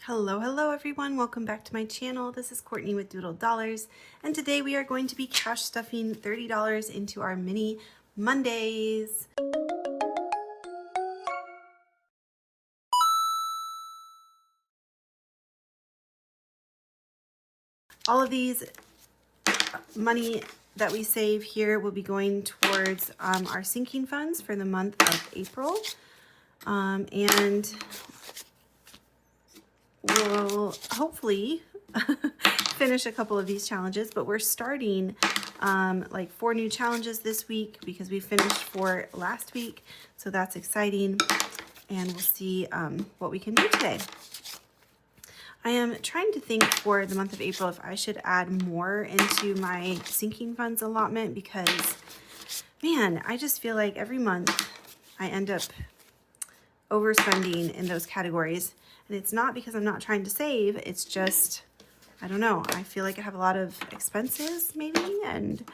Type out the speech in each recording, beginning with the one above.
Hello everyone, welcome back to my channel. This is Courtney with Doodle Dollars, and today we are going to be cash stuffing $30 into our mini Mondays. All of these money that we save here will be going towards our sinking funds for the month of April, and we'll hopefully finish a couple of these challenges, but we're starting like 4 new challenges this week because we finished 4 last week, so that's exciting, and we'll see what we can do today. I am trying to think for the month of April if I should add more into my sinking funds allotment because, man, I just feel like every month I end up overspending in those categories. And it's not because I'm not trying to save, it's just, I don't know, I feel like I have a lot of expenses maybe, and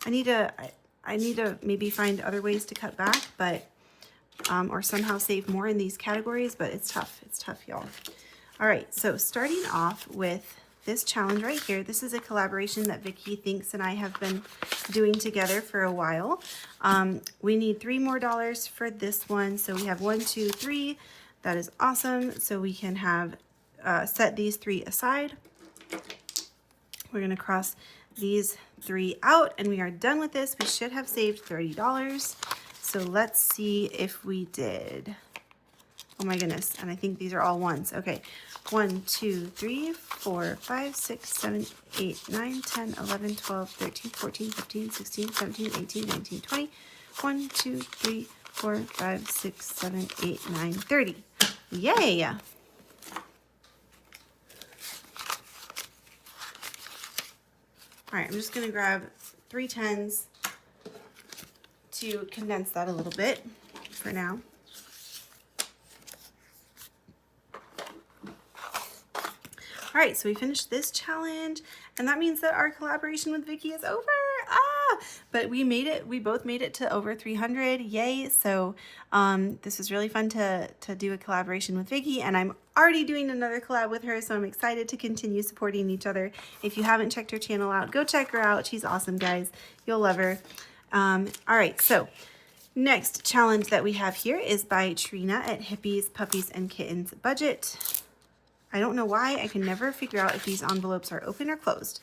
I need to maybe find other ways to cut back, but, or somehow save more in these categories, but it's tough, y'all. All right, so starting off with this challenge right here, this is a collaboration that Vicki Thinks and I have been doing together for a while. We need $3 more for this one, so we have 1, 2, 3. That is awesome. So we can have set these 3 aside. We're going to cross these 3 out, and we are done with this. We should have saved $30. So let's see if we did. Oh my goodness, and I think these are all ones. Okay, 1, 2, 3, 4, 5, 6, 7, 8, 9, 10, 11, 12, 13, 14, 15, 16, 17, 18, 19, 20. 1, 2, 3, 4, 5, 6, 7, 8, 9, 30. Yay! All right, I'm just gonna grab 3 10s to condense that a little bit for now. All right, so we finished this challenge, and that means that our collaboration with Vicki is over. But we made it. We both made it to over 300. Yay! So this was really fun to do a collaboration with Vicki, and I'm already doing another collab with her, so I'm excited to continue supporting each other. If you haven't checked her channel out, go check her out. She's awesome, guys. You'll love her. All right, so next challenge that we have here is by Trina at Hippies, Puppies, and Kittens Budget. I don't know why. I can never figure out if these envelopes are open or closed.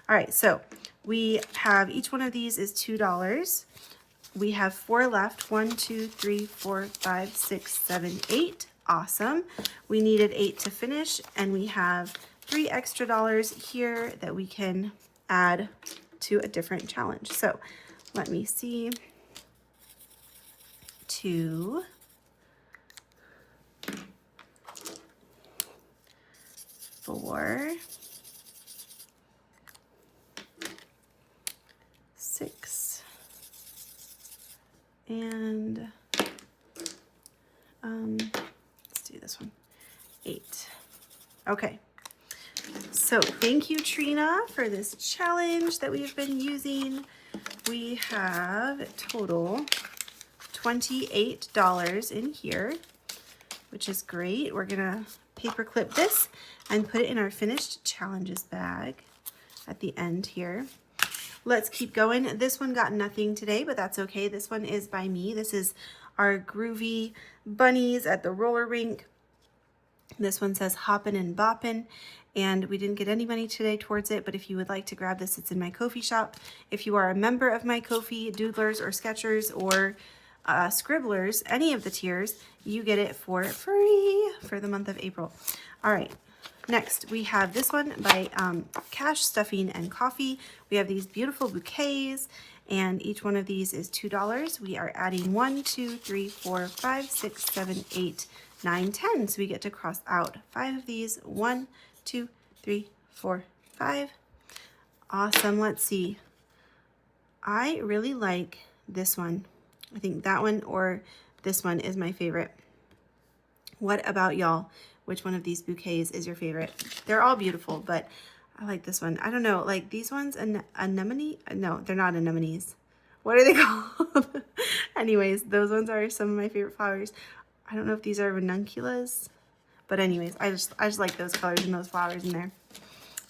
All right, so we have each one of these is $2. We have 4 left. 1, 2, 3, 4, 5, 6, 7, 8. Awesome. We needed 8 to finish, and we have $3 extra here that we can add to a different challenge. So let me see. 2, 4, 6, and let's do this one, 8. Okay, so thank you, Trina, for this challenge that we've been using. We have total $28 in here, which is great. We're gonna paper clip this and put it in our finished challenges bag at the end here. Let's keep going. This one got nothing today, but that's okay. This one is by me. This is our groovy bunnies at the roller rink. This one says hoppin' and boppin', and we didn't get any money today towards it, but if you would like to grab this, it's in my Ko-fi shop. If you are a member of my Ko-fi, Doodlers or Sketchers or Scribblers, any of the tiers, you get it for free for the month of April. All right, next we have this one by Cash Stuffing and Coffee. We have these beautiful bouquets, and each one of these is $2. We are adding 1, 2, 3, 4, 5, 6, 7, 8, 9, 10. So we get to cross out 5 of these. 1, 2, 3, 4, 5. Awesome. Let's see. I really like this one. I think that one or this one is my favorite. What about y'all? Which one of these bouquets is your favorite? They're all beautiful, but I like this one. I don't know, like these ones, anemone? No, they're not anemones. What are they called? Anyways, those ones are some of my favorite flowers. I don't know if these are ranunculus, But anyways, I just like those colors and those flowers in there.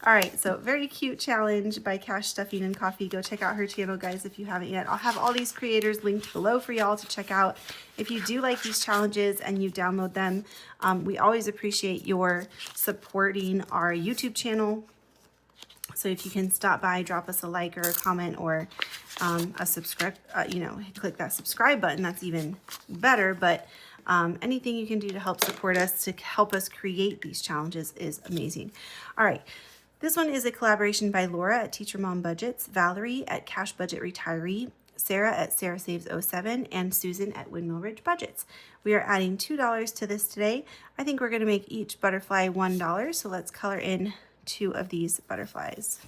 All right, so very cute challenge by Cash Stuffing and Coffee. Go check out her channel, guys, if you haven't yet. I'll have all these creators linked below for y'all to check out. If you do like these challenges and you download them, we always appreciate your supporting our YouTube channel. So if you can stop by, drop us a like or a comment or a subscribe, click that subscribe button, that's even better. But anything you can do to help support us, to help us create these challenges is amazing. All right. This one is a collaboration by Laura at Teacher Mom Budgets, Valerie at Cash Budget Retiree, Sarah at Sarah Saves 07, and Susan at Windmill Ridge Budgets. We are adding $2 to this today. I think we're going to make each butterfly $1, so let's color in 2 of these butterflies.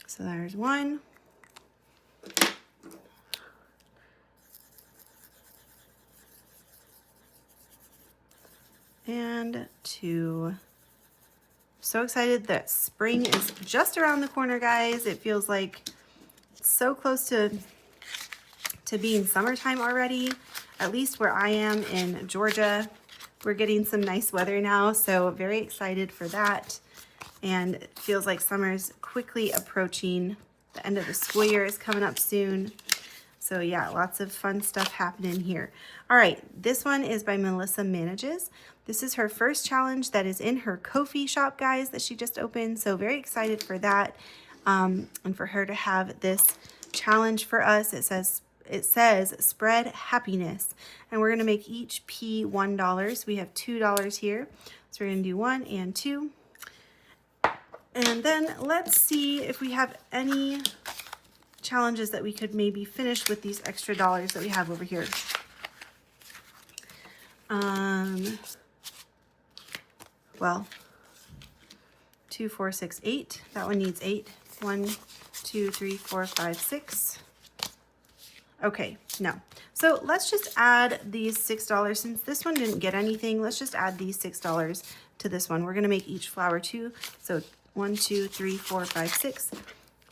So there's 1. And 2. So excited that spring is just around the corner, guys. It feels like it's so close to being summertime already, at least where I am in Georgia. We're getting some nice weather now, so very excited for that. And it feels like summer's quickly approaching. The end of the school year is coming up soon. So yeah, lots of fun stuff happening here. All right, this one is by Melissa Manages. This is her first challenge that is in her Ko-fi shop, guys, that she just opened. So very excited for that, and for her to have this challenge for us. It says spread happiness, and we're gonna make each P $1. We have $2 here, so we're gonna do 1 and 2. And then let's see if we have any challenges that we could maybe finish with these extra dollars that we have over here. Well, 2, 4, 6, 8. That one needs 8. 1, 2, 3, 4, 5, 6. Okay, no. So let's just add these $6. Since this one didn't get anything, let's just add these $6 to this one. We're going to make each flower 2. So 1, 2, 3, 4, 5, 6.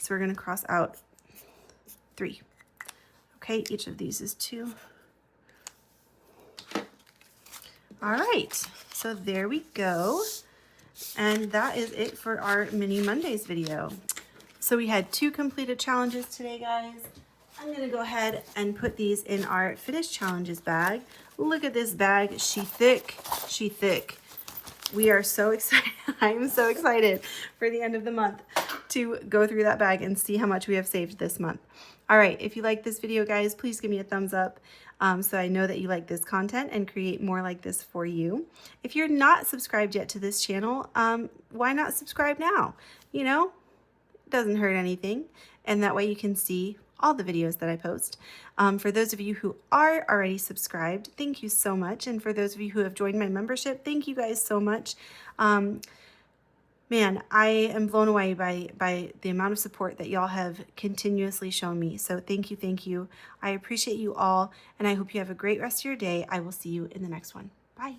So we're going to cross out 3. Okay, each of these is 2. All right, so there we go. And that is it for our Mini Mondays video. So we had 2 completed challenges today, guys. I'm gonna go ahead and put these in our finished challenges bag. Look at this bag, she thick, she thick. We are so excited. I'm so excited for the end of the month to go through that bag and see how much we have saved this month. All right, if you like this video, guys, please give me a thumbs up so I know that you like this content and create more like this for you. If you're not subscribed yet to this channel, why not subscribe now? You know, it doesn't hurt anything, and that way you can see all the videos that I post. For those of you who are already subscribed, thank you so much. And for those of you who have joined my membership, thank you guys so much. Man, I am blown away by the amount of support that y'all have continuously shown me. So thank you, thank you. I appreciate you all, and I hope you have a great rest of your day. I will see you in the next one. Bye.